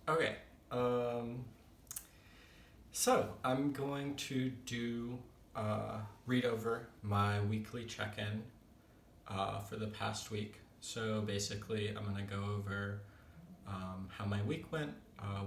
Okay. Um, so I'm going to read over my weekly check-in for the past week. So basically, I'm going to go over how my week went,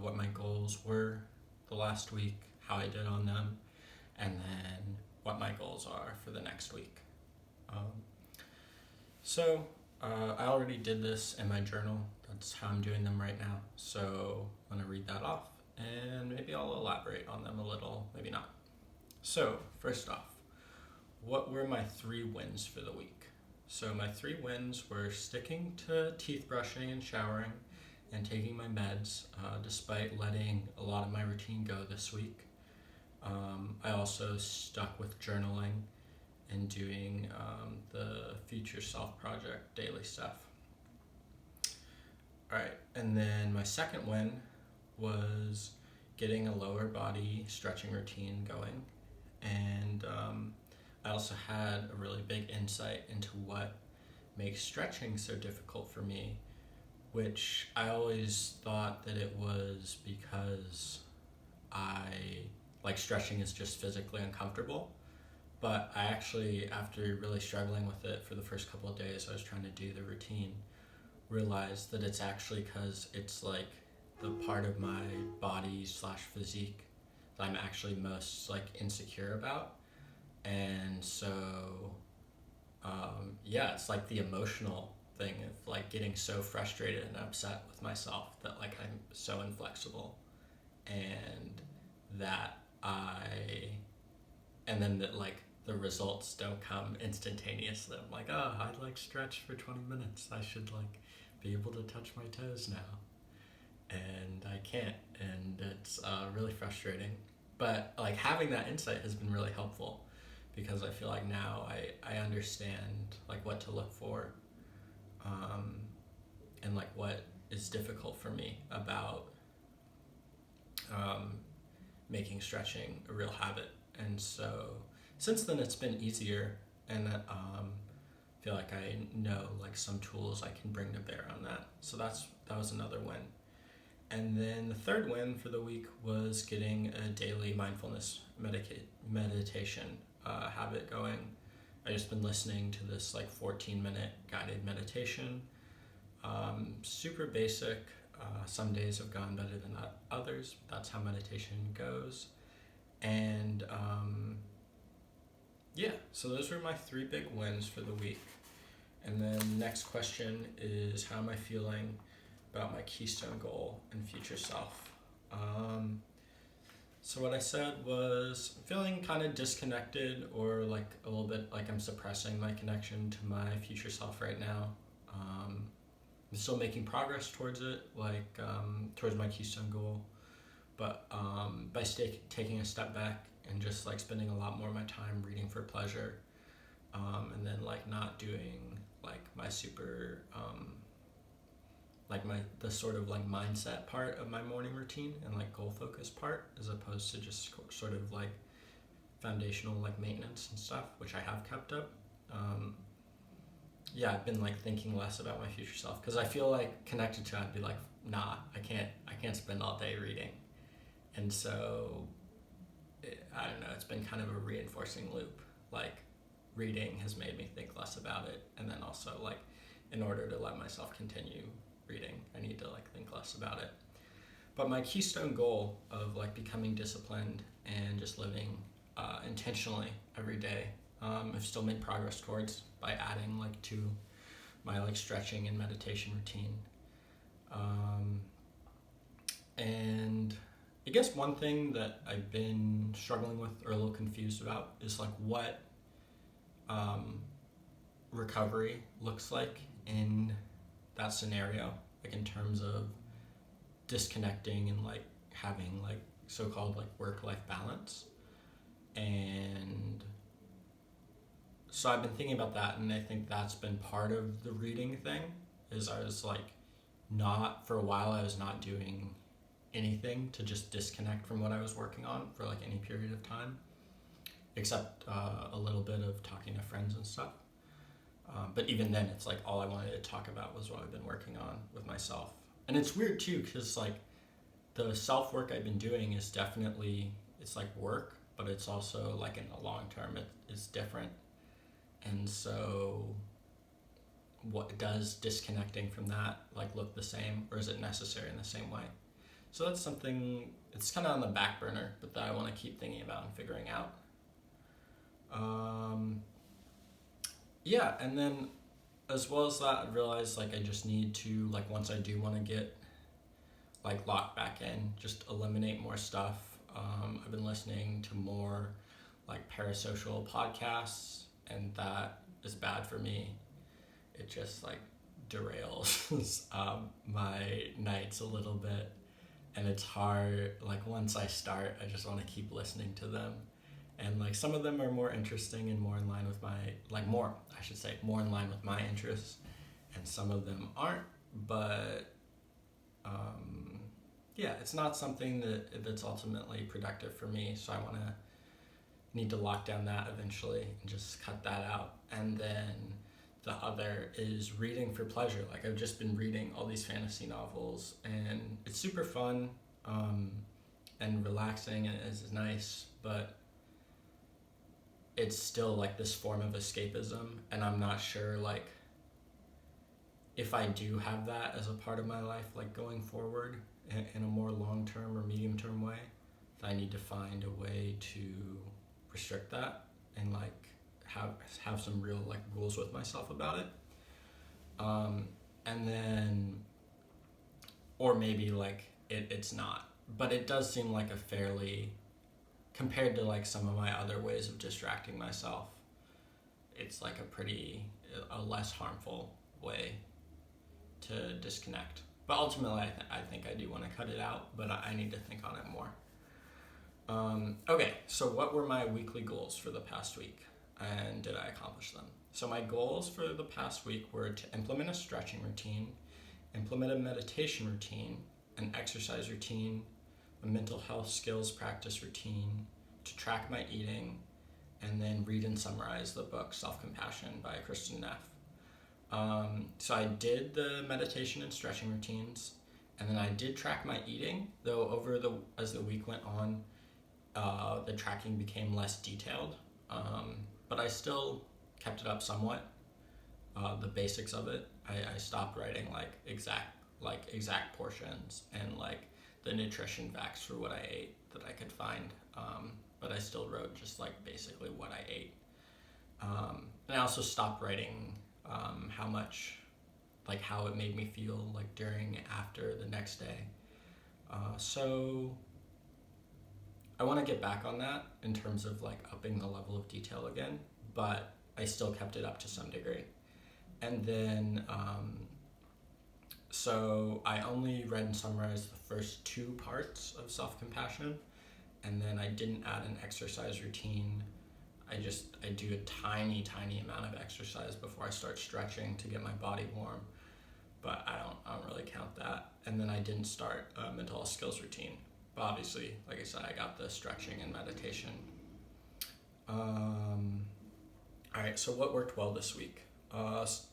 what my goals were the last week, how I did on them, and then what my goals are for the next week. Um, I already did this in my journal. That's how I'm doing them right now. So I'm going to read that off and maybe I'll elaborate on them a little, maybe not. So, first off, what were my 3 wins for the week? So, my 3 wins were sticking to teeth brushing and showering and taking my meds despite letting a lot of my routine go this week. I also stuck with journaling and doing the future self project daily stuff. All right, and then my second win was getting a lower body stretching routine going, and I also had a really big insight into what makes stretching so difficult for me, which I always thought that it was because I like stretching is just physically uncomfortable. But I actually, after really struggling with it for the first couple of days, I was trying to do the routine, realized that it's actually because it's like the part of my body slash physique that I'm actually most like insecure about. And so, yeah, it's like the emotional thing of like getting so frustrated and upset with myself that like I'm so inflexible and that and then that like the results don't come instantaneously. I'm like, oh, I like stretch for 20 minutes. I should like be able to touch my toes now. And I can't. And it's really frustrating. But like having that insight has been really helpful because I feel like now I understand like what to look for and like what is difficult for me about making stretching a real habit. And so since then it's been easier, and feel like I know like some tools I can bring to bear on that. So that was another win. And then the third win for the week was getting a daily mindfulness meditation habit going. I just been listening to this like 14-minute guided meditation. Super basic. Some days have gone better than others. That's how meditation goes. And yeah, so those were my 3 big wins for the week. And then the next question is, how am I feeling about my Keystone goal and future self? So what I said was feeling kind of disconnected, or like a little bit like I'm suppressing my connection to my future self right now. I'm still making progress towards it, like towards my Keystone goal, but by taking a step back and just like spending a lot more of my time reading for pleasure, and then like not doing like my super like the sort of like mindset part of my morning routine and like goal focus part, as opposed to just sort of like foundational like maintenance and stuff, which I have kept up. Yeah, I've been like thinking less about my future self because I feel like connected to it, I'd be like, nah, I can't spend all day reading. And so I don't know, it's been kind of a reinforcing loop. Like reading has made me think less about it, and then also like in order to let myself continue reading, I need to like think less about it. But my Keystone goal of like becoming disciplined and just living intentionally every day, I've still made progress towards by adding like to my like stretching and meditation routine. And I guess one thing that I've been struggling with or a little confused about is like what recovery looks like in that scenario, like in terms of disconnecting and like having like so-called like work-life balance. And so I've been thinking about that, and I think that's been part of the reading thing, is I was like not, for a while I was not doing anything to just disconnect from what I was working on for like any period of time, except a little bit of talking to friends and stuff. But even then, it's like all I wanted to talk about was what I've been working on with myself. And it's weird too, because like the self-work I've been doing is definitely, it's like work, but it's also like in the long term, it's different. And so what does disconnecting from that like look the same, or is it necessary in the same way? So that's something, it's kind of on the back burner, but that I want to keep thinking about and figuring out. Yeah, and then as well as that, I realized like I just need to, like, once I do want to get like locked back in, just eliminate more stuff. I've been listening to more like parasocial podcasts, and that is bad for me. It just like derails my nights a little bit, and it's hard. Like once I start, I just want to keep listening to them, and like some of them are more interesting and more in line with my, like more, I should say, more in line with my interests, and some of them aren't. But yeah, it's not something that's ultimately productive for me. So I need to lock down that eventually and just cut that out. And then the other is reading for pleasure. Like I've just been reading all these fantasy novels, and it's super fun and relaxing, and it's nice, but it's still like this form of escapism, and I'm not sure like if I do have that as a part of my life, like going forward in a more long-term or medium-term way, I need to find a way to restrict that and like have some real like rules with myself about it. And then, or maybe like it's not, but it does seem like a fairly, compared to like some of my other ways of distracting myself, it's like a less harmful way to disconnect. But ultimately, I think I do want to cut it out, but I need to think on it more. Okay, so what were my weekly goals for the past week, and did I accomplish them? So my goals for the past week were to implement a stretching routine, implement a meditation routine, an exercise routine, a mental health skills practice routine, to track my eating, and then read and summarize the book Self-Compassion by Kristen Neff. So I did the meditation and stretching routines, and then I did track my eating, though as the week went on, the tracking became less detailed, but I still kept it up somewhat. The basics of it, I stopped writing like exact portions and like the nutrition facts for what I ate that I could find, but I still wrote just like basically what I ate. And I also stopped writing how much, like how it made me feel like during, after, the next day. So I want to get back on that in terms of like upping the level of detail again, but I still kept it up to some degree. And then, so I only read and summarized the first 2 parts of Self-Compassion, and then I didn't add an exercise routine. I do a tiny amount of exercise before I start stretching to get my body warm, but I don't really count that. And then I didn't start a mental health skills routine, but obviously, like I said, I got the stretching and meditation. All right, so what worked well this week?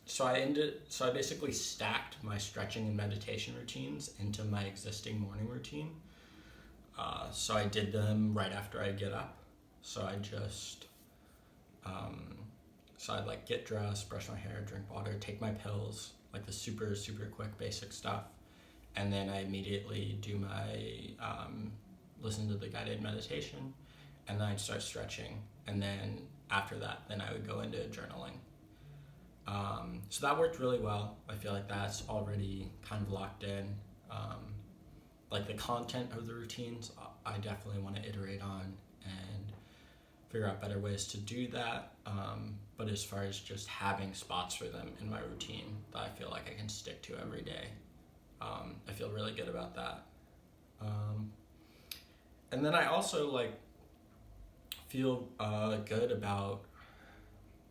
So I basically stacked my stretching and meditation routines into my existing morning routine. So I did them right after I get up. So I just, so I'd like get dressed, brush my hair, drink water, take my pills, like the super quick basic stuff. And then I immediately do my, listen to the guided meditation, and then I'd start stretching. And then after that, then I would go into journaling. So that worked really well. I feel like that's already kind of locked in. Like the content of the routines, I definitely want to iterate on and figure out better ways to do that. But as far as just having spots for them in my routine that I feel like I can stick to every day, I feel really good about that. And then I also like feel good about,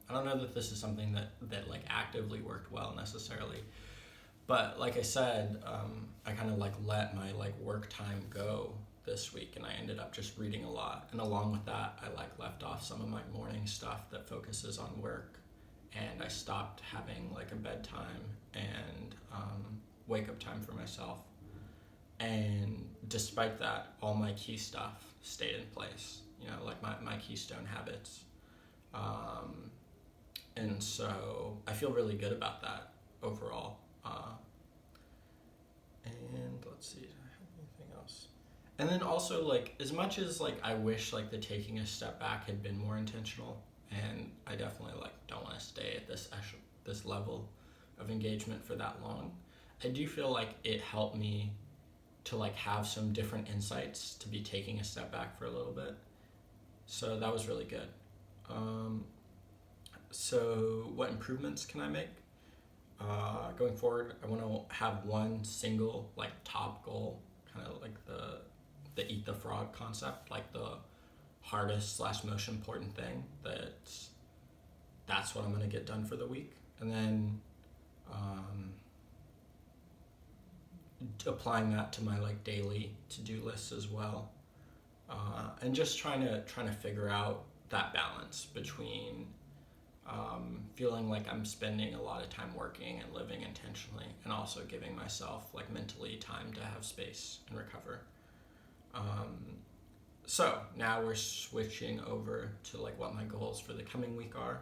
I don't know that this is something that like actively worked well necessarily, but like I said, I kind of like let my like work time go this week, and I ended up just reading a lot. And along with that, I like left off some of my morning stuff that focuses on work, and I stopped having like a bedtime and wake up time for myself. And despite that, all my key stuff stayed in place, like my keystone habits. And so I feel really good about that overall. And let's see, do I have anything else? And then also, like, as much as like I wish like the taking a step back had been more intentional, and I definitely like don't want to stay at this level of engagement for that long, I do feel like it helped me to like have some different insights to be taking a step back for a little bit. So that was really good. So what improvements can I make? Going forward, I want to have one single like top goal, kind of like the eat the frog concept, like the hardest slash most important thing. That's what I'm going to get done for the week, and then applying that to my like daily to-do lists as well, and just trying to figure out that balance between feeling like I'm spending a lot of time working and living intentionally, and also giving myself like mentally time to have space and recover. So now we're switching over to like what my goals for the coming week are.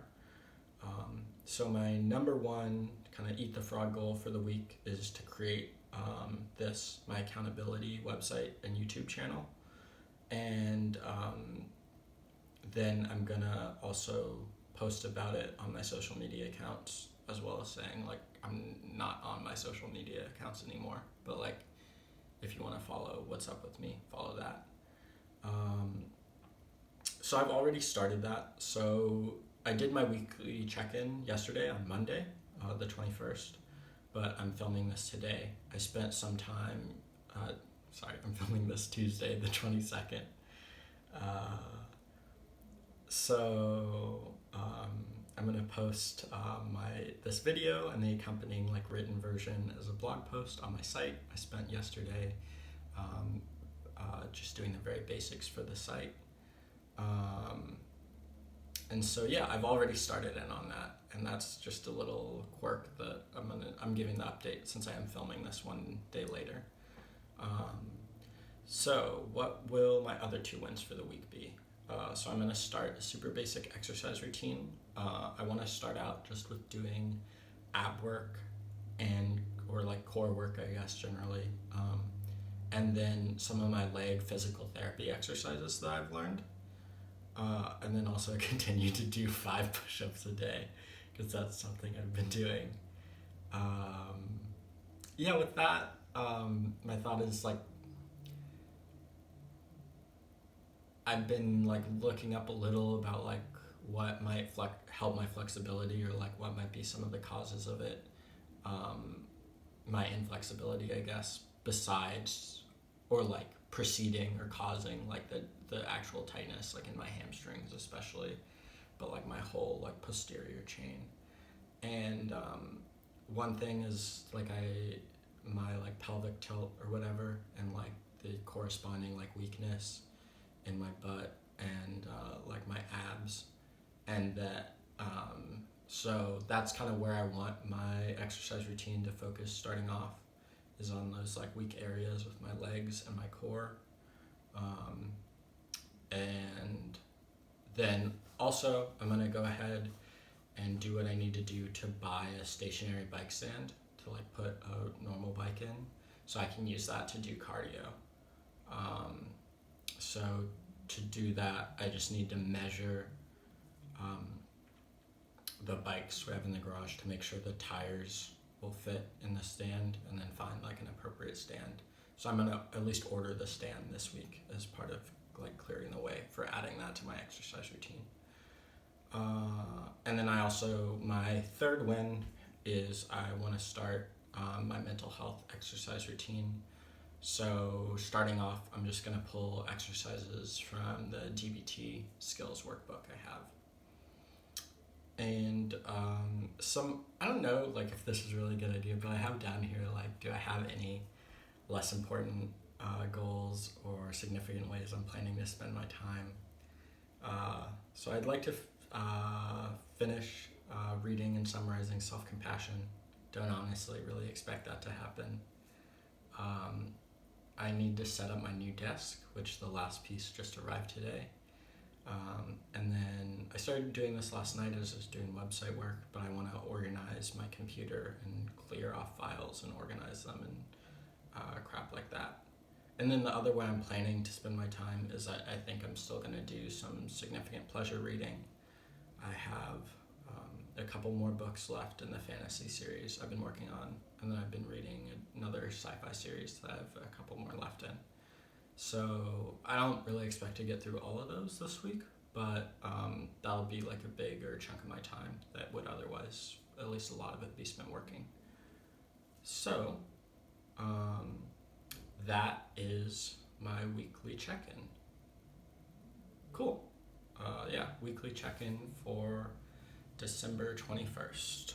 So my number one kind of eat the frog goal for the week is to create my accountability website and YouTube channel, and then I'm gonna also post about it on my social media accounts, as well as saying like I'm not on my social media accounts anymore, but like if you want to follow what's up with me, follow that. So I've already started that. So I did my weekly check-in yesterday on Monday, the 21st, but I'm filming this today. I spent some time, I'm filming this Tuesday, the 22nd. I'm gonna post this video and the accompanying like written version as a blog post on my site. I spent yesterday just doing the very basics for the site, and so yeah, I've already started in on that, and that's just a little quirk that I'm giving the update since I am filming this one day later. So what will my other 2 wins for the week be? So I'm going to start a super basic exercise routine. I want to start out just with doing ab work or like core work, I guess, generally. And then some of my leg physical therapy exercises that I've learned. And then also continue to do 5 push-ups a day, because that's something I've been doing. With that, my thought is like, I've been like looking up a little about like what might help my flexibility, or like what might be some of the causes of it, my inflexibility, I guess, besides or like preceding or causing like the actual tightness, like in my hamstrings especially, but like my whole like posterior chain. And one thing is like my like pelvic tilt or whatever, and like the corresponding like weakness in my butt and like my abs, and that so that's kind of where I want my exercise routine to focus starting off, is on those like weak areas with my legs and my core. And then also I'm gonna go ahead and do what I need to do to buy a stationary bike stand to like put a normal bike in, so I can use that to do cardio. So to do that, I just need to measure the bikes we have in the garage to make sure the tires will fit in the stand, and then find like an appropriate stand. So I'm gonna at least order the stand this week as part of like clearing the way for adding that to my exercise routine. And then my third win is I want to start my mental health exercise routine. So starting off, I'm just going to pull exercises from the DBT skills workbook I have. And I don't know like if this is a really good idea, but I have down here like, do I have any less important goals or significant ways I'm planning to spend my time? So I'd like to finish reading and summarizing Self-Compassion. Don't honestly really expect that to happen. I need to set up my new desk, which the last piece just arrived today. And then I started doing this last night as I was doing website work, but I want to organize my computer and clear off files and organize them and crap like that. And then the other way I'm planning to spend my time is I think I'm still going to do some significant pleasure reading. I have a couple more books left in the fantasy series I've been working on, and then I've been reading another sci-fi series that I have a couple more left in. So I don't really expect to get through all of those this week, but that'll be like a bigger chunk of my time that would otherwise, at least a lot of it, be spent working. So that is my weekly check-in. Cool. Weekly check-in for December 21st.